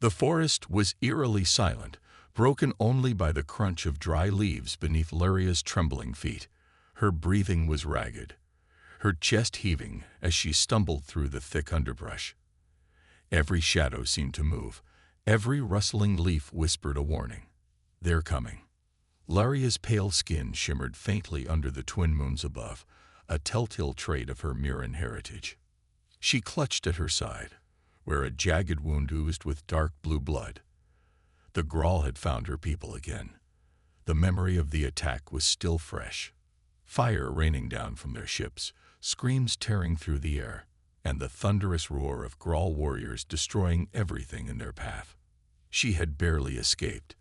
The forest was eerily silent, broken only by the crunch of dry leaves beneath Lyria's trembling feet. Her breathing was ragged, her chest heaving as she stumbled through the thick underbrush. Every shadow seemed to move, every rustling leaf whispered a warning. They're coming. Lyria's pale skin shimmered faintly under the twin moons above, a telltale trait of her Mirran heritage. She clutched at her side, where a jagged wound oozed with dark blue blood. The Grawl had found her people again. The memory of the attack was still fresh. Fire raining down from their ships, screams tearing through the air, and the thunderous roar of Grawl warriors destroying everything in their path. She had barely escaped.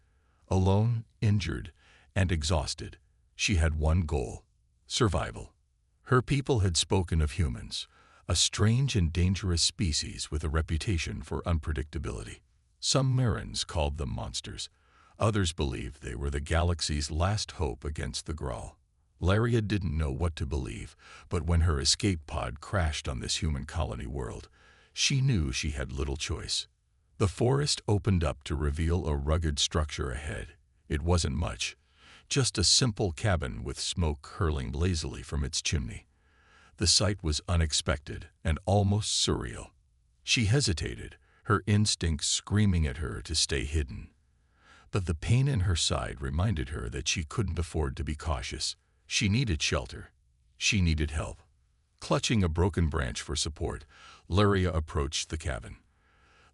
Alone, injured, and exhausted, she had one goal: survival. Her people had spoken of humans, a strange and dangerous species with a reputation for unpredictability. Some Mirrans called them monsters. Others believed they were the galaxy's last hope against the Grawl. Lyria didn't know what to believe, but when her escape pod crashed on this human colony world, she knew she had little choice. The forest opened up to reveal a rugged structure ahead. It wasn't much, just a simple cabin with smoke hurling lazily from its chimney. The sight was unexpected and almost surreal. She hesitated, her instincts screaming at her to stay hidden. But the pain in her side reminded her that she couldn't afford to be cautious. She needed shelter. She needed help. Clutching a broken branch for support, Lyria approached the cabin.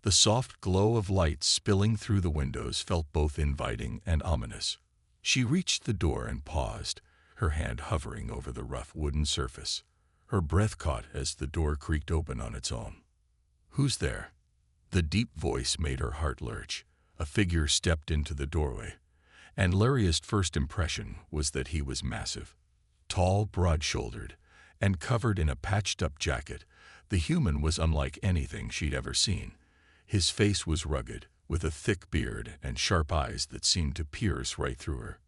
The soft glow of light spilling through the windows felt both inviting and ominous. She reached the door and paused, her hand hovering over the rough wooden surface. Her breath caught as the door creaked open on its own. "Who's there?" The deep voice made her heart lurch. A figure stepped into the doorway, and Lyria's first impression was that he was massive. Tall, broad-shouldered, and covered in a patched-up jacket, the human was unlike anything she'd ever seen. His face was rugged, with a thick beard and sharp eyes that seemed to pierce right through her.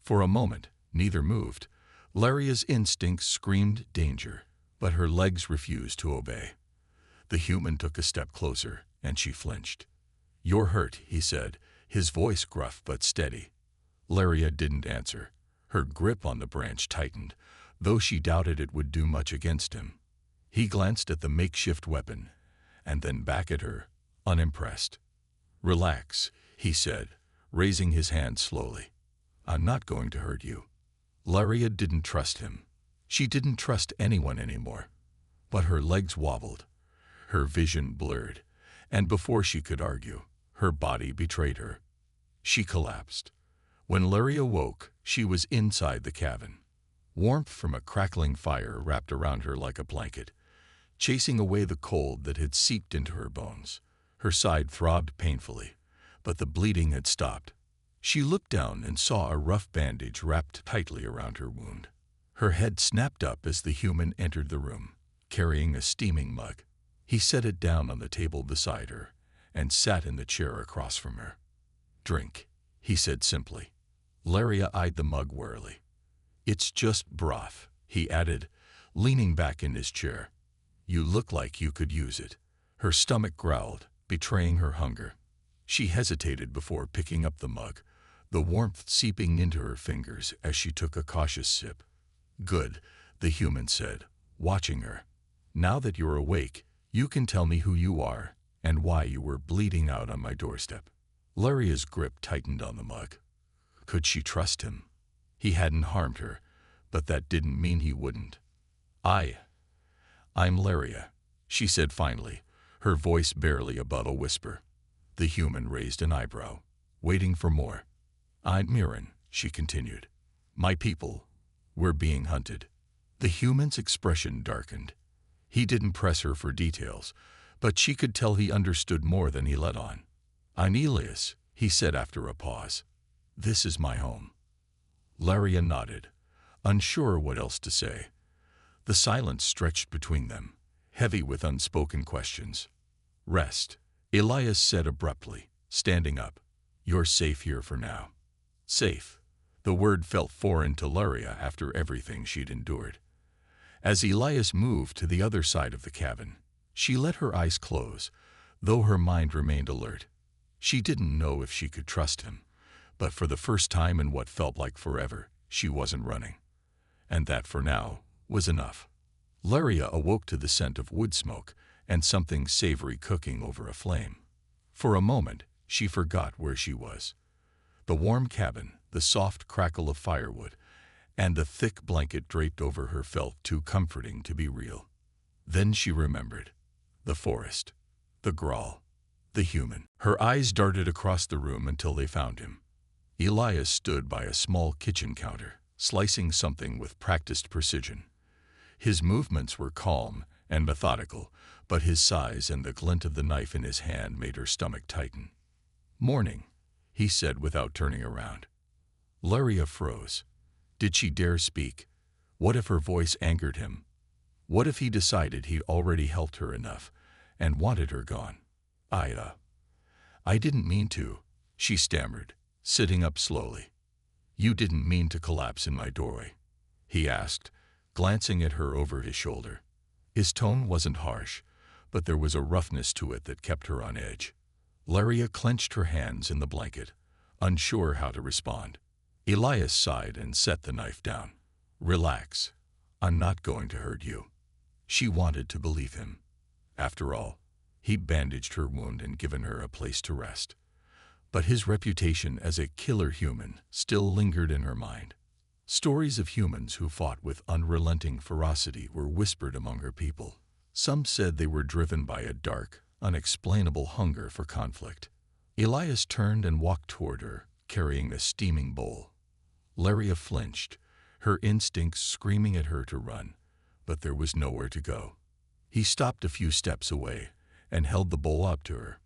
For a moment, neither moved. Lyria's instincts screamed danger, but her legs refused to obey. The human took a step closer, and she flinched. "You're hurt," he said, his voice gruff but steady. Lyria didn't answer. Her grip on the branch tightened, though she doubted it would do much against him. He glanced at the makeshift weapon, and then back at her, unimpressed. "Relax," he said, raising his hand slowly. "I'm not going to hurt you." Lyria didn't trust him. She didn't trust anyone anymore. But her legs wobbled, her vision blurred, and before she could argue, her body betrayed her. She collapsed. When Lyria woke, she was inside the cabin. Warmth from a crackling fire wrapped around her like a blanket, chasing away the cold that had seeped into her bones. Her side throbbed painfully, but the bleeding had stopped. She looked down and saw a rough bandage wrapped tightly around her wound. Her head snapped up as the human entered the room, carrying a steaming mug. He set it down on the table beside her and sat in the chair across from her. "Drink," he said simply. Lyria eyed the mug warily. "It's just broth," he added, leaning back in his chair. "You look like you could use it." Her stomach growled, betraying her hunger. She hesitated before picking up the mug, the warmth seeping into her fingers as she took a cautious sip. "Good," the human said, watching her. "Now that you're awake, you can tell me who you are and why you were bleeding out on my doorstep." Lyria's grip tightened on the mug. Could she trust him? He hadn't harmed her, but that didn't mean he wouldn't. I'm Lyria," she said finally, her voice barely above a whisper. The human raised an eyebrow, waiting for more. "I'm Mirran," she continued. "My people, we're being hunted." The human's expression darkened. He didn't press her for details, but she could tell he understood more than he let on. "I'm Elias," he said after a pause. "This is my home." Lyria nodded, unsure what else to say. The silence stretched between them, heavy with unspoken questions. "Rest," Elias said abruptly, standing up. "You're safe here for now." Safe. The word felt foreign to Lyria after everything she'd endured. As Elias moved to the other side of the cabin, she let her eyes close, though her mind remained alert. She didn't know if she could trust him, but for the first time in what felt like forever, she wasn't running. And that, for now, was enough. Laria awoke to the scent of wood smoke and something savory cooking over a flame. For a moment, she forgot where she was. The warm cabin, the soft crackle of firewood, and the thick blanket draped over her felt too comforting to be real. Then she remembered. The forest. The Grawl. The human. Her eyes darted across the room until they found him. Elias stood by a small kitchen counter, slicing something with practiced precision. His movements were calm and methodical, but his size and the glint of the knife in his hand made her stomach tighten. "Morning," he said without turning around. Laria froze. Did she dare speak? What if her voice angered him? What if he decided he'd already helped her enough and wanted her gone? I didn't mean to," she stammered, sitting up slowly. "You didn't mean to collapse in my doorway?" he asked, glancing at her over his shoulder. His tone wasn't harsh, but there was a roughness to it that kept her on edge. Laria clenched her hands in the blanket, unsure how to respond. Elias sighed and set the knife down. "Relax. I'm not going to hurt you." She wanted to believe him. After all, he'd bandaged her wound and given her a place to rest. But his reputation as a killer human still lingered in her mind. Stories of humans who fought with unrelenting ferocity were whispered among her people. Some said they were driven by a dark, unexplainable hunger for conflict. Elias turned and walked toward her, carrying a steaming bowl. Laria flinched, her instincts screaming at her to run, but there was nowhere to go. He stopped a few steps away and held the bowl up to her.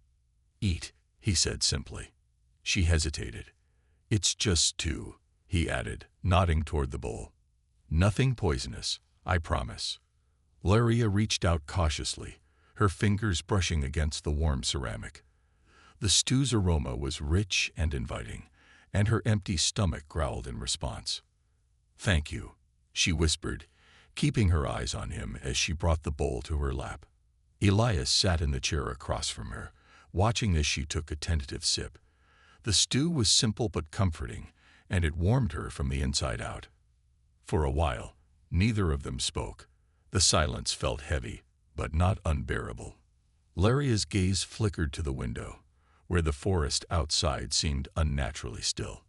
"Eat," he said simply. She hesitated. "It's just stew," he added, nodding toward the bowl. "Nothing poisonous, I promise." Laria reached out cautiously, her fingers brushing against the warm ceramic. The stew's aroma was rich and inviting, and her empty stomach growled in response. "Thank you," she whispered, keeping her eyes on him as she brought the bowl to her lap. Elias sat in the chair across from her, watching as she took a tentative sip. The stew was simple but comforting, and it warmed her from the inside out. For a while, neither of them spoke. The silence felt heavy, but not unbearable. Laria's gaze flickered to the window, where the forest outside seemed unnaturally still.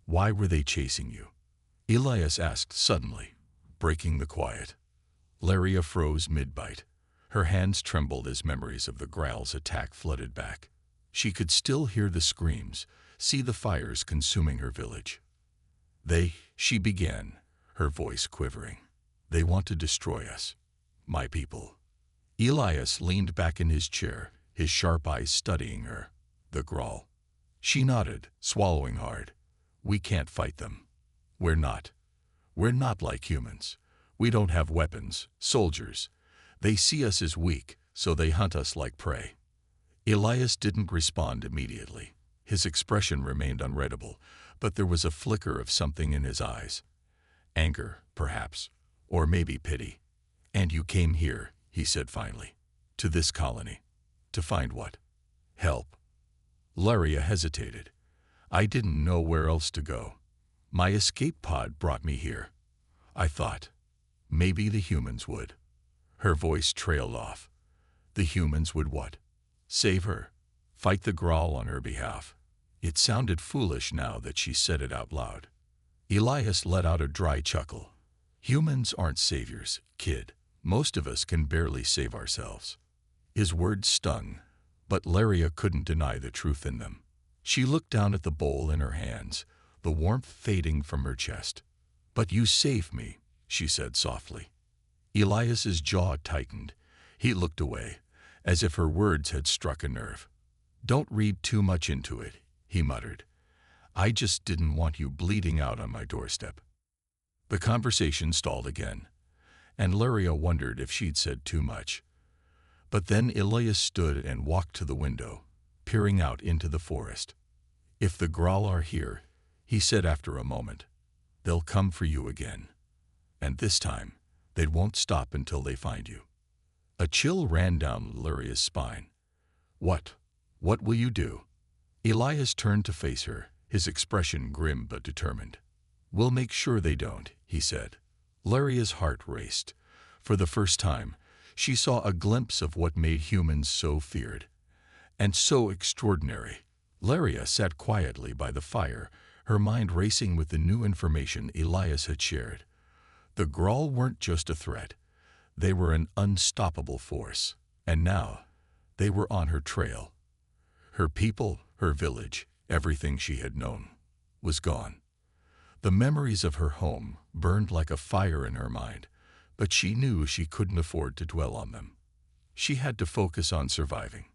"Why were they chasing you?" Elias asked suddenly, breaking the quiet. Laria froze mid-bite. Her hands trembled as memories of the Growl's attack flooded back. She could still hear the screams, see the fires consuming her village. She began, her voice quivering. "They want to destroy us. My people." Elias leaned back in his chair, his sharp eyes studying her. "The Grawl." She nodded, swallowing hard. "We can't fight them. We're not like humans. We don't have weapons, soldiers. They see us as weak, so they hunt us like prey." Elias didn't respond immediately. His expression remained unreadable, but there was a flicker of something in his eyes. Anger, perhaps, or maybe pity. "And you came here," he said finally, "to this colony. To find what?" "Help." Laria hesitated. "I didn't know where else to go. My escape pod brought me here. I thought maybe the humans would." Her voice trailed off. The humans would what? Save her? Fight the Grawl on her behalf? It sounded foolish now that she said it out loud. Elias let out a dry chuckle. "Humans aren't saviors, kid. Most of us can barely save ourselves." His words stung, but Laria couldn't deny the truth in them. She looked down at the bowl in her hands, the warmth fading from her chest. "But you saved me," she said softly. Elias's jaw tightened. He looked away, as if her words had struck a nerve. "Don't read too much into it," he muttered. "I just didn't want you bleeding out on my doorstep." The conversation stalled again, and Laria wondered if she'd said too much. But then Elias stood and walked to the window, peering out into the forest. "If the Grawl are here," he said after a moment, "they'll come for you again. And this time, they won't stop until they find you." A chill ran down Laria's spine. What will you do?" Elias turned to face her, his expression grim but determined. "We'll make sure they don't," he said. Laria's heart raced. For the first time, she saw a glimpse of what made humans so feared and so extraordinary. Laria sat quietly by the fire, her mind racing with the new information Elias had shared. The Grawl weren't just a threat. They were an unstoppable force. And now, they were on her trail. Her people, her village, everything she had known, was gone. The memories of her home burned like a fire in her mind, but she knew she couldn't afford to dwell on them. She had to focus on surviving.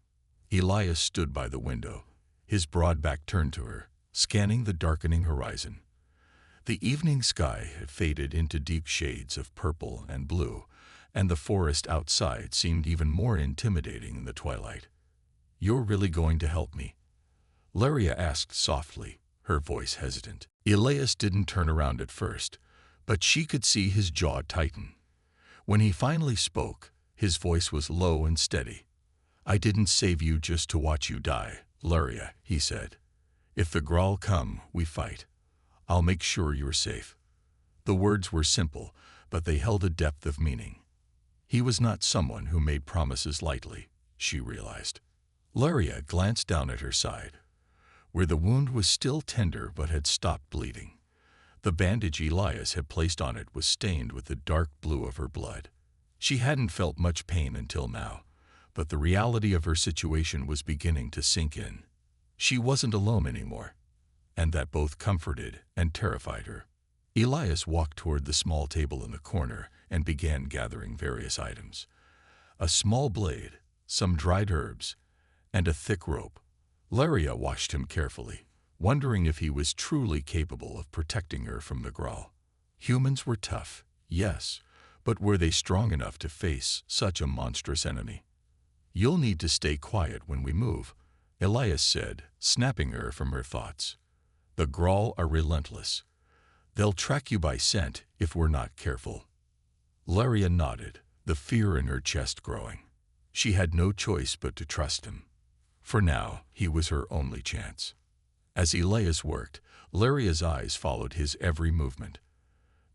Elias stood by the window, his broad back turned to her, scanning the darkening horizon. The evening sky had faded into deep shades of purple and blue, and the forest outside seemed even more intimidating in the twilight. "You're really going to help me?" Laria asked softly, her voice hesitant. Elias didn't turn around at first, but she could see his jaw tighten. When he finally spoke, his voice was low and steady. "I didn't save you just to watch you die, Laria," he said. "If the Grawl come, we fight. I'll make sure you're safe." The words were simple, but they held a depth of meaning. He was not someone who made promises lightly, she realized. Laria glanced down at her side, where the wound was still tender but had stopped bleeding. The bandage Elias had placed on it was stained with the dark blue of her blood. She hadn't felt much pain until now, but the reality of her situation was beginning to sink in. She wasn't alone anymore, and that both comforted and terrified her. Elias walked toward the small table in the corner and began gathering various items. A small blade, some dried herbs, and a thick rope. Laria watched him carefully, wondering if he was truly capable of protecting her from the Grawl. Humans were tough, yes, but were they strong enough to face such a monstrous enemy? "You'll need to stay quiet when we move," Elias said, snapping her from her thoughts. "The Grawl are relentless. They'll track you by scent if we're not careful." Laria nodded, the fear in her chest growing. She had no choice but to trust him. For now, he was her only chance. As Elias worked, Laria's eyes followed his every movement.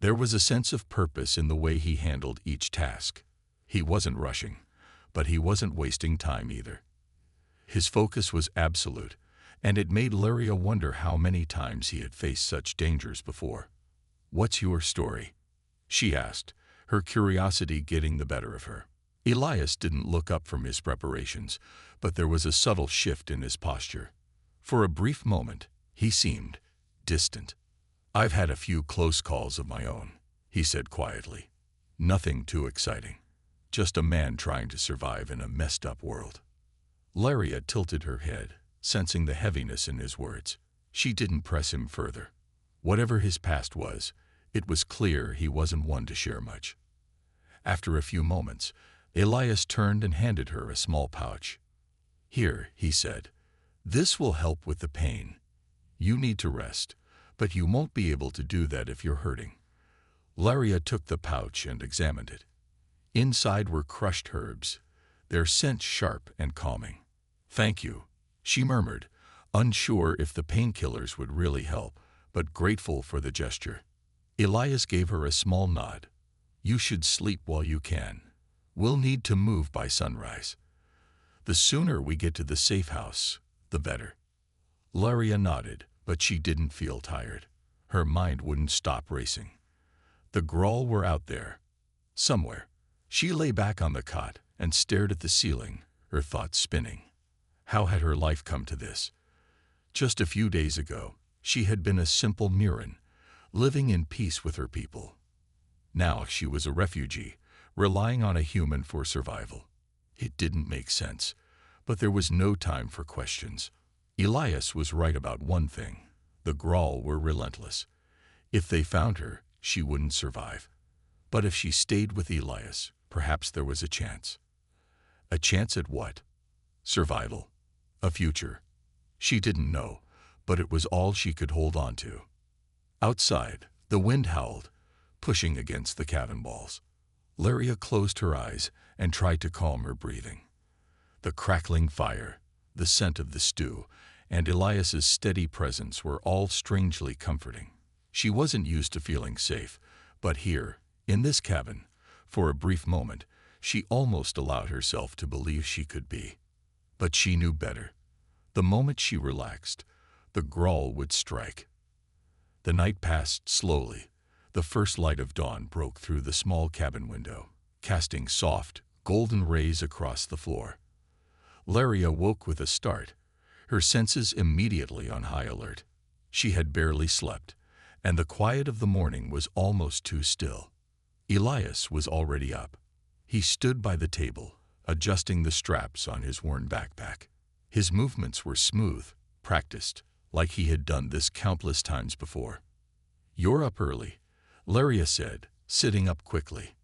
There was a sense of purpose in the way he handled each task. He wasn't rushing, but he wasn't wasting time either. His focus was absolute, and it made Laria wonder how many times he had faced such dangers before. "What's your story?" she asked, her curiosity getting the better of her. Elias didn't look up from his preparations, but there was a subtle shift in his posture. For a brief moment, he seemed distant. "I've had a few close calls of my own," he said quietly. "Nothing too exciting. Just a man trying to survive in a messed-up world." Laria tilted her head, sensing the heaviness in his words. She didn't press him further. Whatever his past was, it was clear he wasn't one to share much. After a few moments, Elias turned and handed her a small pouch. "Here," he said. "This will help with the pain. You need to rest, but you won't be able to do that if you're hurting." Laria took the pouch and examined it. Inside were crushed herbs, their scent sharp and calming. "Thank you," she murmured, unsure if the painkillers would really help, but grateful for the gesture. Elias gave her a small nod. "You should sleep while you can. We'll need to move by sunrise. The sooner we get to the safe house, the better." Laria nodded, but she didn't feel tired. Her mind wouldn't stop racing. The Grawl were out there, somewhere. She lay back on the cot and stared at the ceiling, her thoughts spinning. How had her life come to this? Just a few days ago, she had been a simple Mirran, living in peace with her people. Now she was a refugee, relying on a human for survival. It didn't make sense, but there was no time for questions. Elias was right about one thing. The Grawl were relentless. If they found her, she wouldn't survive. But if she stayed with Elias, perhaps there was a chance. A chance at what? Survival. A future. She didn't know, but it was all she could hold on to. Outside, the wind howled, pushing against the cabin walls. Laria closed her eyes and tried to calm her breathing. The crackling fire, the scent of the stew, and Elias's steady presence were all strangely comforting. She wasn't used to feeling safe, but here, in this cabin, for a brief moment, she almost allowed herself to believe she could be. But she knew better. The moment she relaxed, the growl would strike. The night passed slowly. The first light of dawn broke through the small cabin window, casting soft, golden rays across the floor. Laria woke with a start, her senses immediately on high alert. She had barely slept, and the quiet of the morning was almost too still. Elias was already up. He stood by the table, adjusting the straps on his worn backpack. His movements were smooth, practiced, like he had done this countless times before. "You're up early," Laria said, sitting up quickly.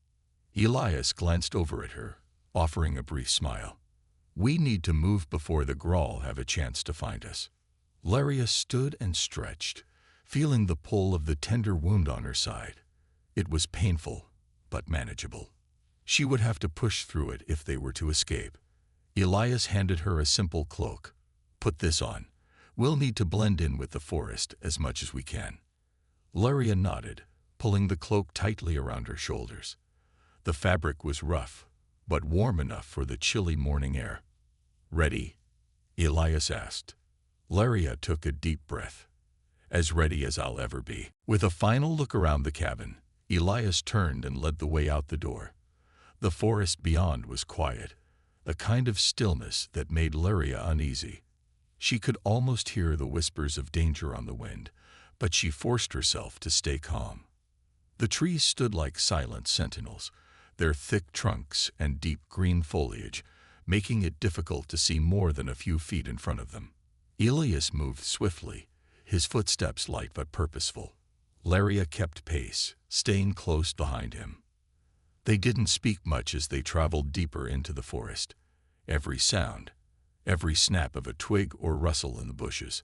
Elias glanced over at her, offering a brief smile. "We need to move before the Grawl have a chance to find us." Laria stood and stretched, feeling the pull of the tender wound on her side. It was painful, but manageable. She would have to push through it if they were to escape. Elias handed her a simple cloak. "Put this on. We'll need to blend in with the forest as much as we can." Laria nodded, pulling the cloak tightly around her shoulders. The fabric was rough, but warm enough for the chilly morning air. "Ready?" Elias asked. Laria took a deep breath. "As ready as I'll ever be." With a final look around the cabin, Elias turned and led the way out the door. The forest beyond was quiet, a kind of stillness that made Laria uneasy. She could almost hear the whispers of danger on the wind, but she forced herself to stay calm. The trees stood like silent sentinels, their thick trunks and deep green foliage making it difficult to see more than a few feet in front of them. Elias moved swiftly, his footsteps light but purposeful. Laria kept pace, staying close behind him. They didn't speak much as they traveled deeper into the forest. Every sound, every snap of a twig or rustle in the bushes,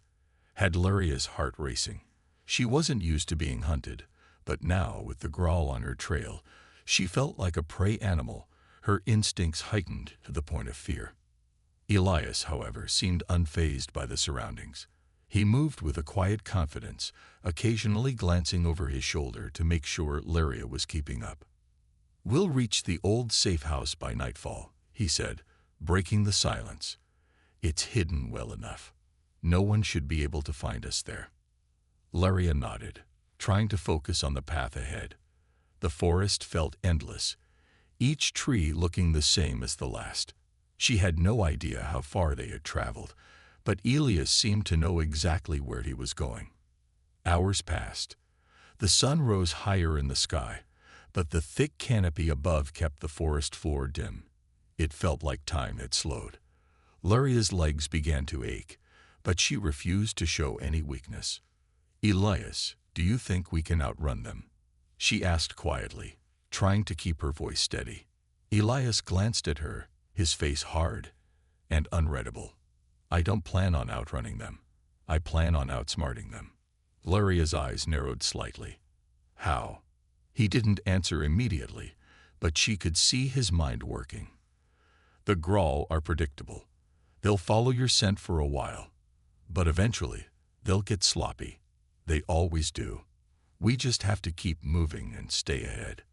had Laria's heart racing. She wasn't used to being hunted, but now, with the Grawl on her trail, she felt like a prey animal, her instincts heightened to the point of fear. Elias, however, seemed unfazed by the surroundings. He moved with a quiet confidence, occasionally glancing over his shoulder to make sure Laria was keeping up. "We'll reach the old safe house by nightfall," he said, breaking the silence. "It's hidden well enough. No one should be able to find us there." Laria nodded, trying to focus on the path ahead. The forest felt endless, each tree looking the same as the last. She had no idea how far they had traveled, but Elias seemed to know exactly where he was going. Hours passed. The sun rose higher in the sky, but the thick canopy above kept the forest floor dim. It felt like time had slowed. Laria's legs began to ache, but she refused to show any weakness. "Elias, do you think we can outrun them?" she asked quietly, trying to keep her voice steady. Elias glanced at her, his face hard and unreadable. "I don't plan on outrunning them. I plan on outsmarting them." Laria's eyes narrowed slightly. "How?" He didn't answer immediately, but she could see his mind working. "The Grawl are predictable. They'll follow your scent for a while, but eventually they'll get sloppy. They always do. We just have to keep moving and stay ahead."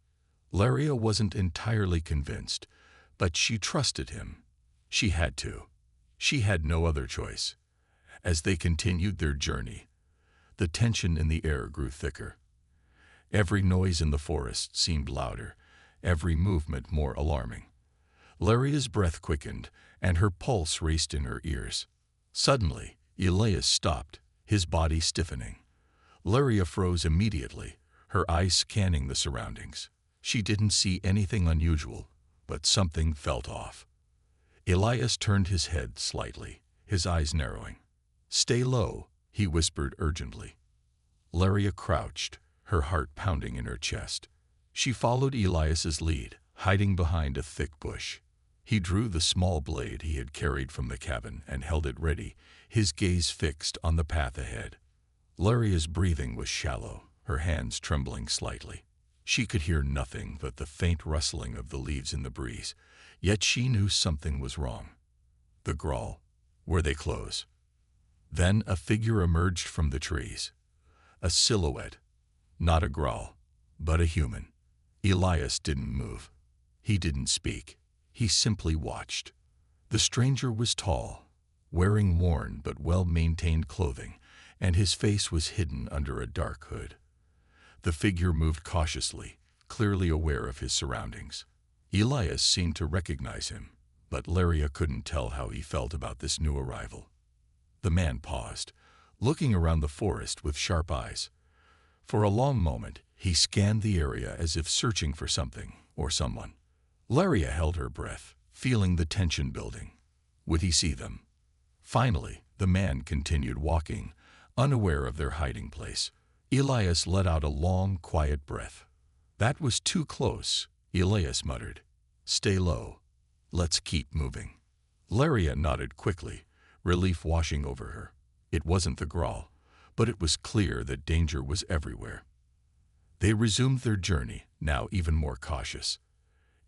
Laria wasn't entirely convinced, but she trusted him. She had to. She had no other choice. As they continued their journey, the tension in the air grew thicker. Every noise in the forest seemed louder, every movement more alarming. Laria's breath quickened, and her pulse raced in her ears. Suddenly, Elias stopped, his body stiffening. Laria froze immediately, her eyes scanning the surroundings. She didn't see anything unusual, but something felt off. Elias turned his head slightly, his eyes narrowing. "Stay low," he whispered urgently. Laria crouched, her heart pounding in her chest. She followed Elias's lead, hiding behind a thick bush. He drew the small blade he had carried from the cabin and held it ready, his gaze fixed on the path ahead. Laria's breathing was shallow, her hands trembling slightly. She could hear nothing but the faint rustling of the leaves in the breeze, yet she knew something was wrong. The Grawl, were they close? Then a figure emerged from the trees. A silhouette, not a growl, but a human. Elias didn't move. He didn't speak. He simply watched. The stranger was tall, wearing worn but well-maintained clothing, and his face was hidden under a dark hood. The figure moved cautiously, clearly aware of his surroundings. Elias seemed to recognize him, but Laria couldn't tell how he felt about this new arrival. The man paused, looking around the forest with sharp eyes. For a long moment, he scanned the area as if searching for something or someone. Laria held her breath, feeling the tension building. Would he see them? Finally, the man continued walking, unaware of their hiding place. Elias let out a long, quiet breath. "That was too close," Elias muttered. "Stay low. Let's keep moving." Laria nodded quickly, relief washing over her. It wasn't the growl, but it was clear that danger was everywhere. They resumed their journey, now even more cautious.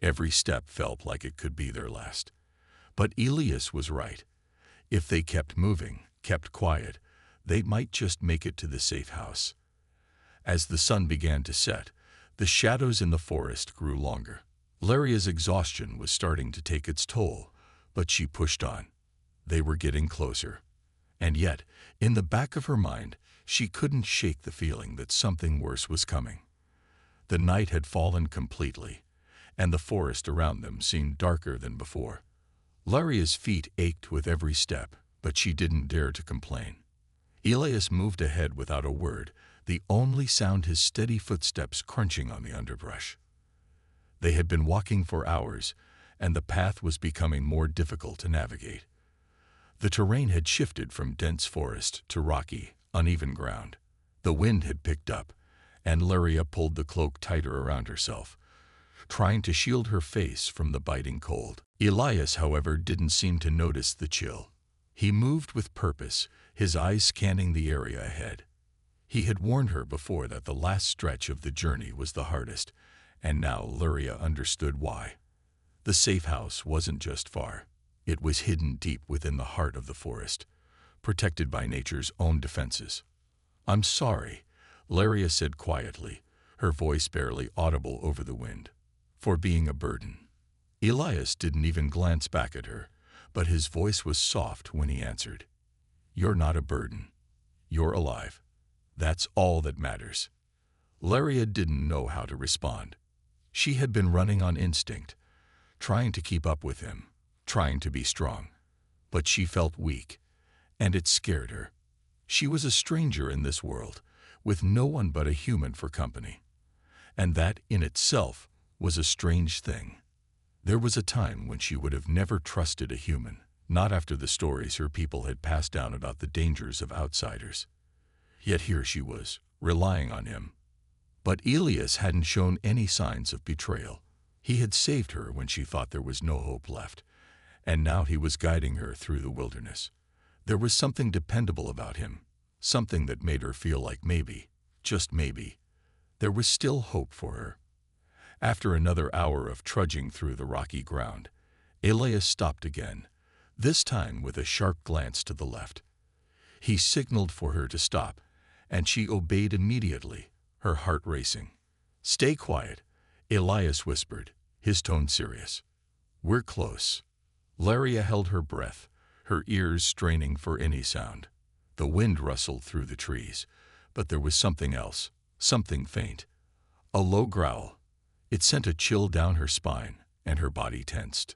Every step felt like it could be their last. But Elias was right. If they kept moving, kept quiet, they might just make it to the safe house. As the sun began to set, the shadows in the forest grew longer. Laria's exhaustion was starting to take its toll, but she pushed on. They were getting closer. And yet, in the back of her mind, she couldn't shake the feeling that something worse was coming. The night had fallen completely, and the forest around them seemed darker than before. Laria's feet ached with every step, but she didn't dare to complain. Elias moved ahead without a word, the only sound his steady footsteps crunching on the underbrush. They had been walking for hours, and the path was becoming more difficult to navigate. The terrain had shifted from dense forest to rocky, uneven ground. The wind had picked up, and Laria pulled the cloak tighter around herself, trying to shield her face from the biting cold. Elias, however, didn't seem to notice the chill. He moved with purpose, his eyes scanning the area ahead. He had warned her before that the last stretch of the journey was the hardest, and now Laria understood why. The safe house wasn't just far. It was hidden deep within the heart of the forest, protected by nature's own defenses. "I'm sorry," Laria said quietly, her voice barely audible over the wind, "for being a burden." Elias didn't even glance back at her, but his voice was soft when he answered. "You're not a burden. You're alive. That's all that matters." Laria didn't know how to respond. She had been running on instinct, trying to keep up with him, trying to be strong. But she felt weak, and it scared her. She was a stranger in this world, with no one but a human for company. And that, in itself, was a strange thing. There was a time when she would have never trusted a human, not after the stories her people had passed down about the dangers of outsiders. Yet here she was, relying on him. But Elias hadn't shown any signs of betrayal. He had saved her when she thought there was no hope left, and now he was guiding her through the wilderness. There was something dependable about him, something that made her feel like maybe, just maybe, there was still hope for her. After another hour of trudging through the rocky ground, Elias stopped again, this time with a sharp glance to the left. He signaled for her to stop, and she obeyed immediately, her heart racing. "Stay quiet," Elias whispered, his tone serious. "We're close." Laria held her breath, her ears straining for any sound. The wind rustled through the trees, but there was something else, something faint. A low growl. It sent a chill down her spine, and her body tensed.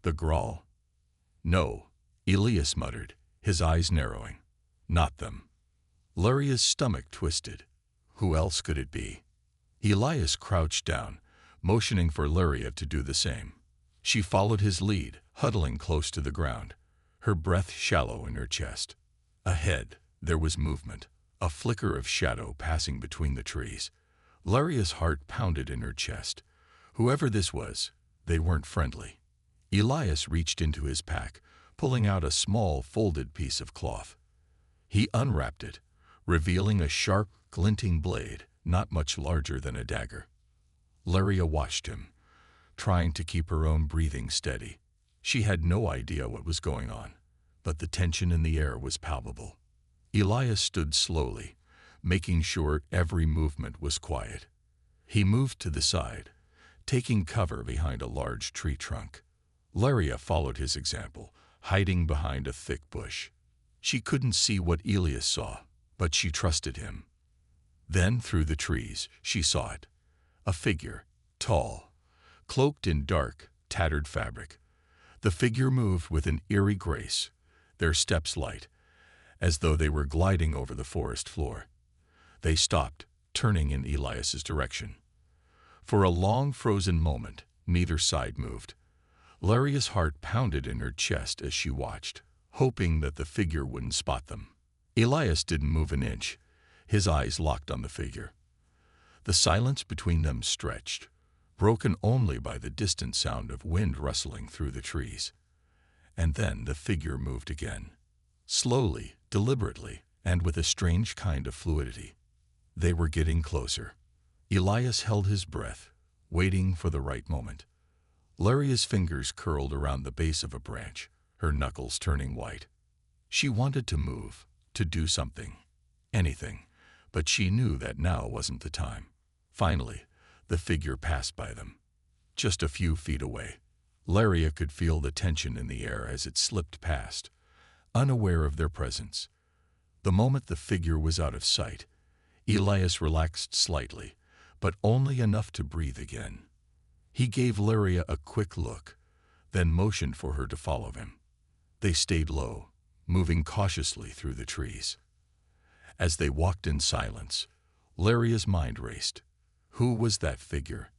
The growl. "No," Elias muttered, his eyes narrowing. "Not them." Laria's stomach twisted. Who else could it be? Elias crouched down, motioning for Laria to do the same. She followed his lead, huddling close to the ground, her breath shallow in her chest. Ahead, there was movement, a flicker of shadow passing between the trees. Laria's heart pounded in her chest. Whoever this was, they weren't friendly. Elias reached into his pack, pulling out a small folded piece of cloth. He unwrapped it, revealing a sharp, glinting blade, not much larger than a dagger. Laria watched him, trying to keep her own breathing steady. She had no idea what was going on, but the tension in the air was palpable. Elias stood slowly, making sure every movement was quiet. He moved to the side, taking cover behind a large tree trunk. Laria followed his example, hiding behind a thick bush. She couldn't see what Elias saw, but she trusted him. Then, through the trees, she saw it. A figure, tall, cloaked in dark, tattered fabric. The figure moved with an eerie grace, their steps light, as though they were gliding over the forest floor. They stopped, turning in Elias's direction. For a long frozen moment, neither side moved. Laria's heart pounded in her chest as she watched, hoping that the figure wouldn't spot them. Elias didn't move an inch, his eyes locked on the figure. The silence between them stretched, broken only by the distant sound of wind rustling through the trees. And then the figure moved again, slowly, deliberately, and with a strange kind of fluidity. They were getting closer. Elias held his breath, waiting for the right moment. Laria's fingers curled around the base of a branch, her knuckles turning white. She wanted to move, to do something, anything, but she knew that now wasn't the time. Finally, the figure passed by them. Just a few feet away, Laria could feel the tension in the air as it slipped past, unaware of their presence. The moment the figure was out of sight, Elias relaxed slightly, but only enough to breathe again. He gave Laria a quick look, then motioned for her to follow him. They stayed low, moving cautiously through the trees. As they walked in silence, Laria's mind raced. Who was that figure?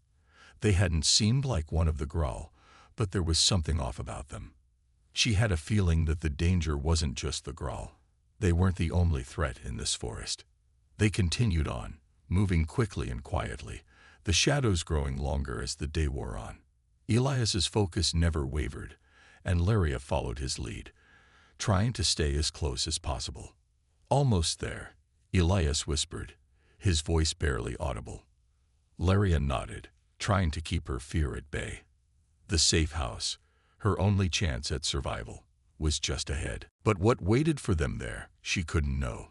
They hadn't seemed like one of the Grawl, but there was something off about them. She had a feeling that the danger wasn't just the Grawl. They weren't the only threat in this forest. They continued on, moving quickly and quietly, the shadows growing longer as the day wore on. Elias's focus never wavered, and Laria followed his lead, trying to stay as close as possible. Almost there, Elias whispered, his voice barely audible. Laria nodded, trying to keep her fear at bay. The safe house, her only chance at survival, was just ahead. But what waited for them there, she couldn't know.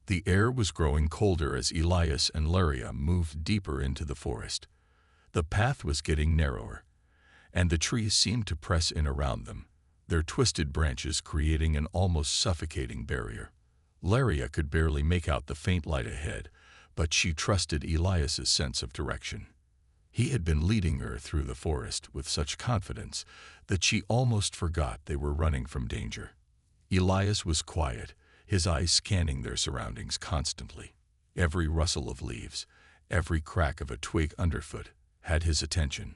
The air was growing colder as Elias and Laria moved deeper into the forest. The path was getting narrower, and the trees seemed to press in around them, their twisted branches creating an almost suffocating barrier. Laria could barely make out the faint light ahead, but she trusted Elias's sense of direction. He had been leading her through the forest with such confidence that she almost forgot they were running from danger. Elias was quiet, his eyes scanning their surroundings constantly. Every rustle of leaves, every crack of a twig underfoot had his attention.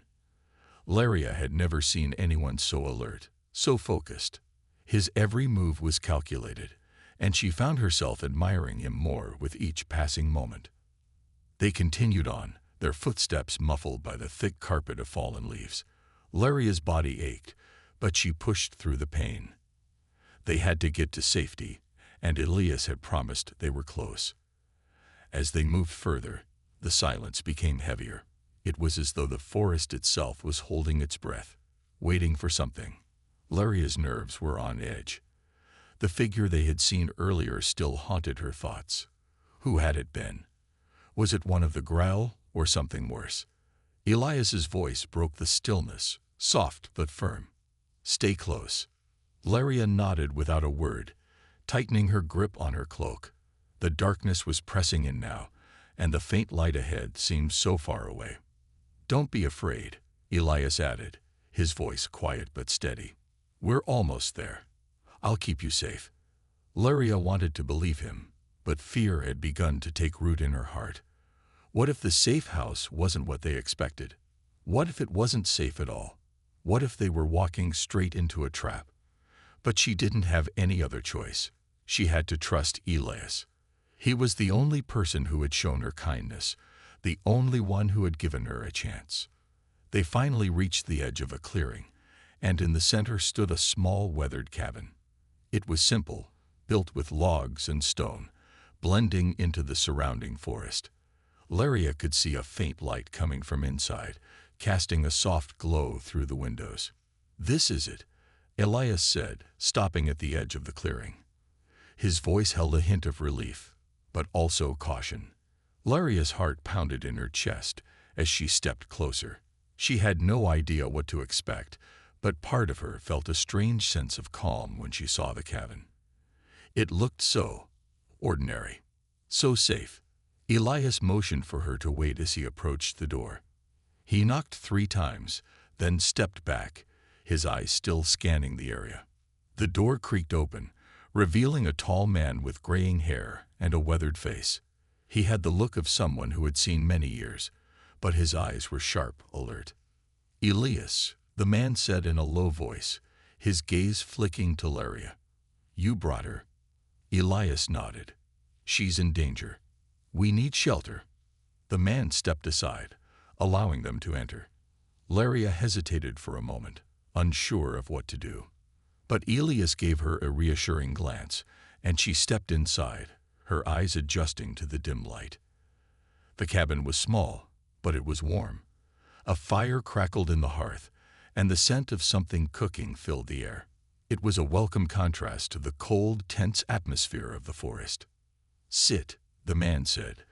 Laria had never seen anyone so alert, so focused. His every move was calculated, and she found herself admiring him more with each passing moment. They continued on, their footsteps muffled by the thick carpet of fallen leaves. Laria's body ached, but she pushed through the pain. They had to get to safety, and Elias had promised they were close. As they moved further, the silence became heavier. It was as though the forest itself was holding its breath, waiting for something. Laria's nerves were on edge. The figure they had seen earlier still haunted her thoughts. Who had it been? Was it one of the Grawl or something worse? Elias's voice broke the stillness, soft but firm. "Stay close." Laria nodded without a word, tightening her grip on her cloak. The darkness was pressing in now, and the faint light ahead seemed so far away. "Don't be afraid," Elias added, his voice quiet but steady. "We're almost there. I'll keep you safe." Laria wanted to believe him, but fear had begun to take root in her heart. What if the safe house wasn't what they expected? What if it wasn't safe at all? What if they were walking straight into a trap? But she didn't have any other choice. She had to trust Elias. He was the only person who had shown her kindness, the only one who had given her a chance. They finally reached the edge of a clearing, and in the center stood a small weathered cabin. It was simple, built with logs and stone, blending into the surrounding forest. Laria could see a faint light coming from inside, casting a soft glow through the windows. "This is it," Elias said, stopping at the edge of the clearing. His voice held a hint of relief, but also caution. Laria's heart pounded in her chest as she stepped closer. She had no idea what to expect, but part of her felt a strange sense of calm when she saw the cabin. It looked so ordinary, so safe. Elias motioned for her to wait as he approached the door. He knocked 3 times, then stepped back, his eyes still scanning the area. The door creaked open, revealing a tall man with graying hair and a weathered face. He had the look of someone who had seen many years, but his eyes were sharp, alert. "Elias," the man said in a low voice, his gaze flicking to Laria. "You brought her." Elias nodded. "She's in danger. We need shelter." The man stepped aside, allowing them to enter. Laria hesitated for a moment, unsure of what to do. But Elias gave her a reassuring glance, and she stepped inside, her eyes adjusting to the dim light. The cabin was small, but it was warm. A fire crackled in the hearth, and the scent of something cooking filled the air. It was a welcome contrast to the cold, tense atmosphere of the forest. "Sit," the man said,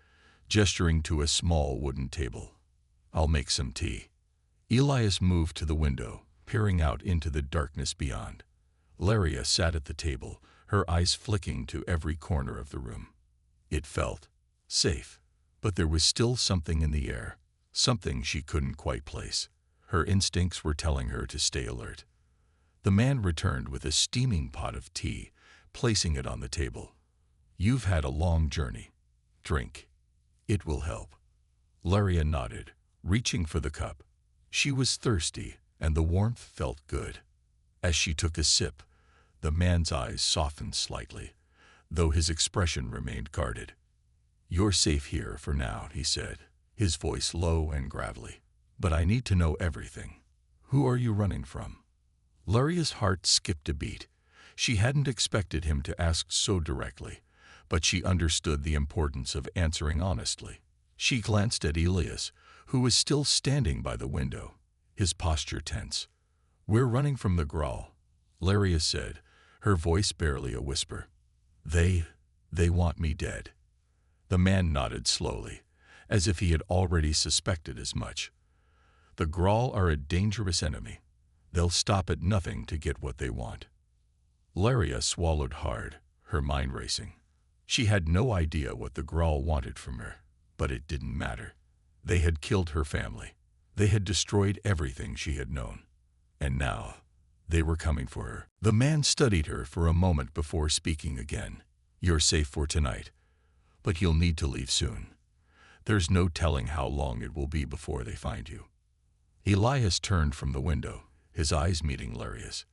gesturing to a small wooden table. "I'll make some tea." Elias moved to the window, peering out into the darkness beyond. Laria sat at the table, her eyes flicking to every corner of the room. It felt safe, but there was still something in the air, something she couldn't quite place. Her instincts were telling her to stay alert. The man returned with a steaming pot of tea, placing it on the table. "You've had a long journey. Drink. It will help." Laria nodded, reaching for the cup. She was thirsty, and the warmth felt good. As she took a sip, the man's eyes softened slightly, though his expression remained guarded. "You're safe here for now," he said, his voice low and gravelly. "But I need to know everything. Who are you running from?" Laria's heart skipped a beat. She hadn't expected him to ask so directly, but she understood the importance of answering honestly. She glanced at Elias, who was still standing by the window, his posture tense. "We're running from the Grawl," Laria said, her voice barely a whisper. They want me dead." The man nodded slowly, as if he had already suspected as much. "The Grawl are a dangerous enemy. They'll stop at nothing to get what they want." Laria swallowed hard, her mind racing. She had no idea what the Grawl wanted from her, but it didn't matter. They had killed her family. They had destroyed everything she had known. And now, they were coming for her. The man studied her for a moment before speaking again. "You're safe for tonight, but you'll need to leave soon. There's no telling how long it will be before they find you." Elias turned from the window, his eyes meeting Laria's.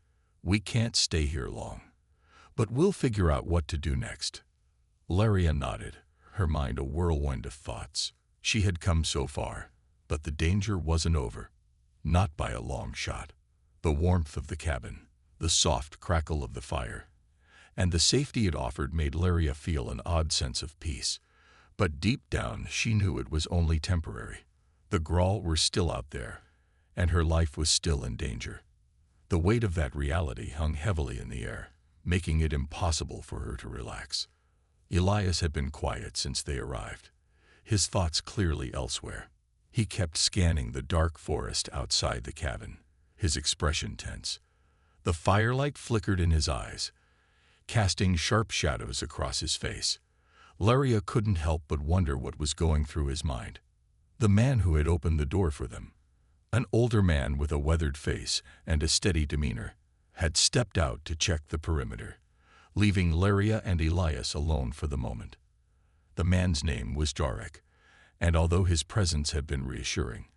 "We can't stay here long, but we'll figure out what to do next." Laria nodded, her mind a whirlwind of thoughts. She had come so far, but the danger wasn't over. Not by a long shot. The warmth of the cabin, the soft crackle of the fire, and the safety it offered made Laria feel an odd sense of peace. But deep down, she knew it was only temporary. The Grawl were still out there, and her life was still in danger. The weight of that reality hung heavily in the air, making it impossible for her to relax. Elias had been quiet since they arrived, his thoughts clearly elsewhere. He kept scanning the dark forest outside the cabin, his expression tense. The firelight flickered in his eyes, casting sharp shadows across his face. Laria couldn't help but wonder what was going through his mind. The man who had opened the door for them, an older man with a weathered face and a steady demeanor, had stepped out to check the perimeter, leaving Laria and Elias alone for the moment. The man's name was Jarek, and although his presence had been reassuring,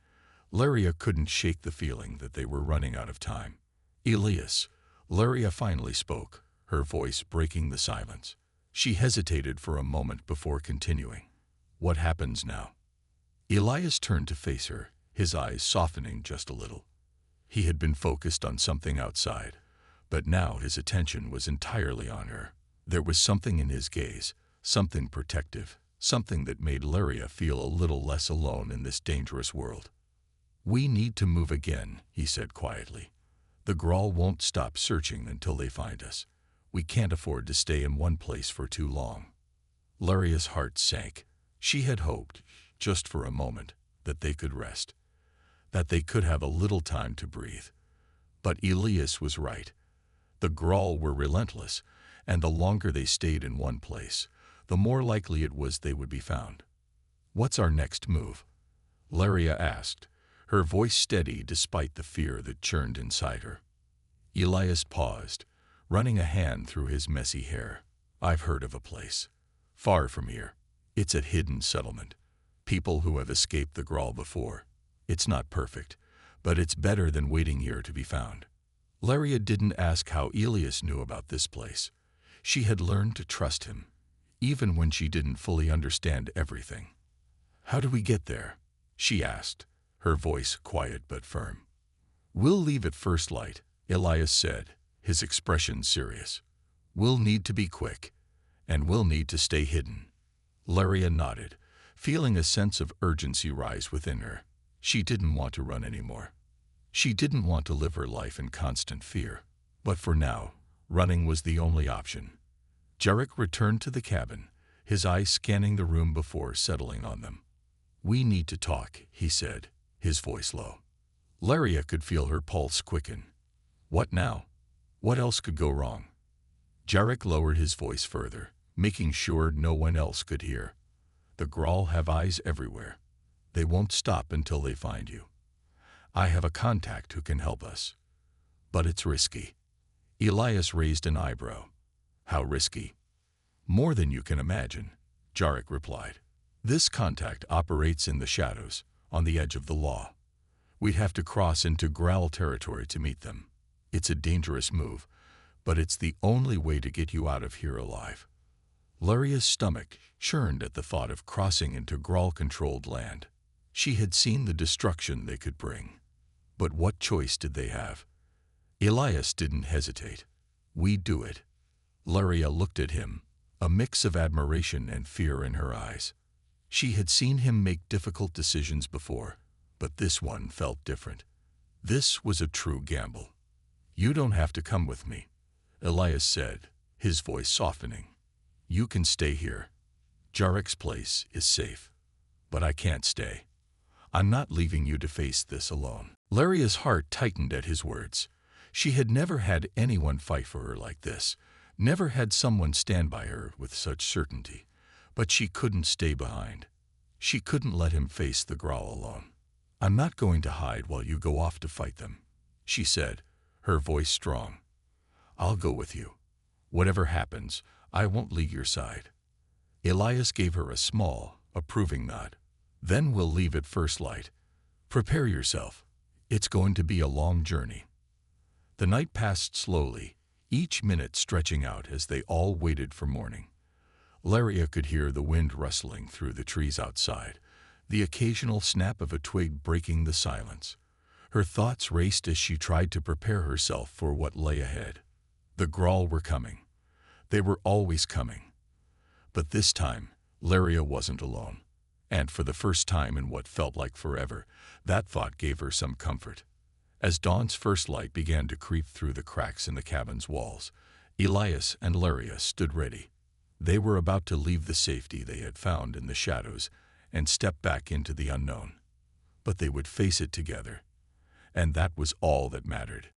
Laria couldn't shake the feeling that they were running out of time. "Elias," Laria finally spoke, her voice breaking the silence. She hesitated for a moment before continuing. "What happens now?" Elias turned to face her, his eyes softening just a little. He had been focused on something outside, but now his attention was entirely on her. There was something in his gaze, something protective, something that made Laria feel a little less alone in this dangerous world. "We need to move again," he said quietly. The Grawl won't stop searching until they find us. We can't afford to stay in one place for too long. Laria's heart sank. She had hoped, just for a moment, that they could rest, that they could have a little time to breathe. But Elias was right. The Grawl were relentless, and the longer they stayed in one place, the more likely it was they would be found. "What's our next move?" Laria asked, her voice steady despite the fear that churned inside her. Elias paused, running a hand through his messy hair. "I've heard of a place. Far from here. It's a hidden settlement. People who have escaped the Grawl before. It's not perfect, but it's better than waiting here to be found." Laria didn't ask how Elias knew about this place. She had learned to trust him, even when she didn't fully understand everything. "How do we get there?" she asked, her voice quiet but firm. "We'll leave at first light," Elias said, his expression serious. "We'll need to be quick, and we'll need to stay hidden." Laria nodded, feeling a sense of urgency rise within her. She didn't want to run anymore. She didn't want to live her life in constant fear. But for now, running was the only option. Jarek returned to the cabin, his eyes scanning the room before settling on them. "We need to talk," he said, his voice low. Laria could feel her pulse quicken. What now? What else could go wrong? Jarek lowered his voice further, making sure no one else could hear. "The Grawl have eyes everywhere. They won't stop until they find you. I have a contact who can help us. But it's risky." Elias raised an eyebrow. "How risky?" "More than you can imagine," Jarek replied. "This contact operates in the shadows, on the edge of the law. We'd have to cross into Grawl territory to meet them. It's a dangerous move, but it's the only way to get you out of here alive." Laria's stomach churned at the thought of crossing into Grawl-controlled land. She had seen the destruction they could bring. But what choice did they have? Elias didn't hesitate. "We do it." Laria looked at him, a mix of admiration and fear in her eyes. She had seen him make difficult decisions before, but this one felt different. This was a true gamble. "You don't have to come with me," Elias said, his voice softening. "You can stay here. Jarek's place is safe. But I can't stay. I'm not leaving you to face this alone." Laria's heart tightened at his words. She had never had anyone fight for her like this, never had someone stand by her with such certainty. But she couldn't stay behind. She couldn't let him face the Grawl alone. "I'm not going to hide while you go off to fight them," she said, her voice strong. "I'll go with you. Whatever happens, I won't leave your side." Elias gave her a small, approving nod. "Then we'll leave at first light. Prepare yourself. It's going to be a long journey." The night passed slowly, each minute stretching out as they all waited for morning. Laria could hear the wind rustling through the trees outside, the occasional snap of a twig breaking the silence. Her thoughts raced as she tried to prepare herself for what lay ahead. The Grawl were coming. They were always coming. But this time, Laria wasn't alone. And for the first time in what felt like forever, that thought gave her some comfort. As dawn's first light began to creep through the cracks in the cabin's walls, Elias and Laria stood ready. They were about to leave the safety they had found in the shadows and step back into the unknown. But they would face it together. And that was all that mattered.